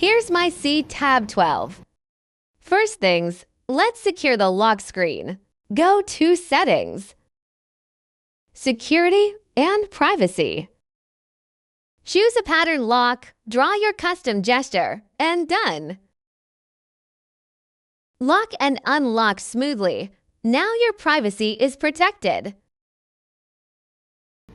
Here's my Ctab12. First things, let's secure the lock screen. Go to Settings, Security and Privacy. Choose a pattern lock, draw your custom gesture, and done. Lock and unlock smoothly. Now your privacy is protected.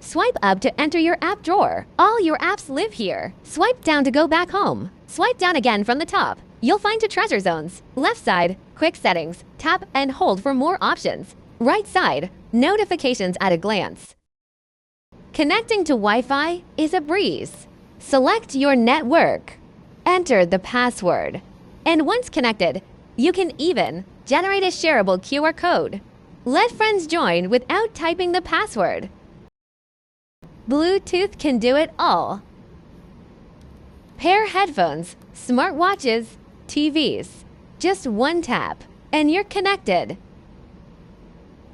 Swipe up to enter your app drawer. All your apps live here. Swipe down to go back home. Swipe down again from the top. You'll find two treasure zones. Left side, quick settings. Tap and hold for more options. Right side, notifications at a glance. Connecting to Wi-Fi is a breeze. Select your network. Enter the password. And once connected, you can even generate a shareable QR code. Let friends join without typing the password. Bluetooth can do it all. Pair headphones, smartwatches, TVs. Just one tap, and you're connected.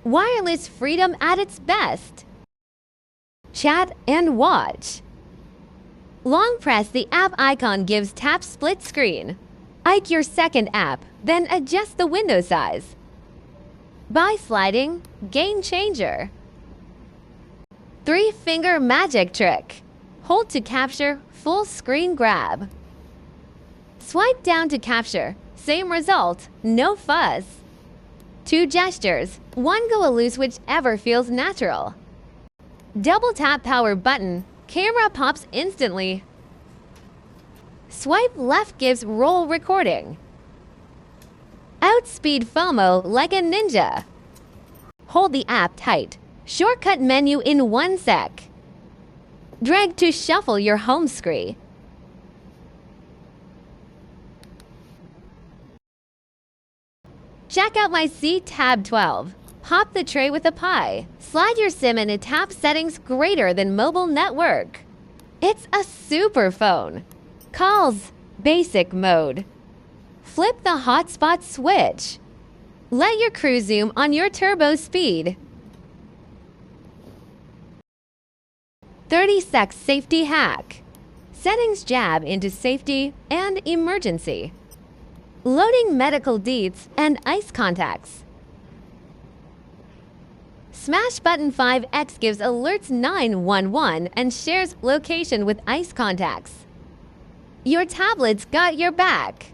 Wireless freedom at its best. Chat and watch. Long press the app icon gives tap split screen. Ike your second app, then adjust the window size. By sliding, game changer. 3-finger magic trick. Hold to capture full screen grab. Swipe down to capture. Same result, no fuzz. 2 gestures, one go loose whichever feels natural. Double tap power button, camera pops instantly. Swipe left gives roll recording. Outspeed FOMO like a ninja. Hold the app tight. Shortcut menu in 1 sec. Drag to shuffle your home screen. Check out my Ctab12. Pop the tray with a pie. Slide your SIM and tap settings greater than mobile network. It's a super phone. Calls, basic mode. Flip the hotspot switch. Let your crew zoom on your turbo speed. 30-sec safety hack. Settings jab into safety and emergency. Loading medical deets and ice contacts. Smash button 5x gives alerts 911 and shares location with ice contacts. Your tablet's got your back.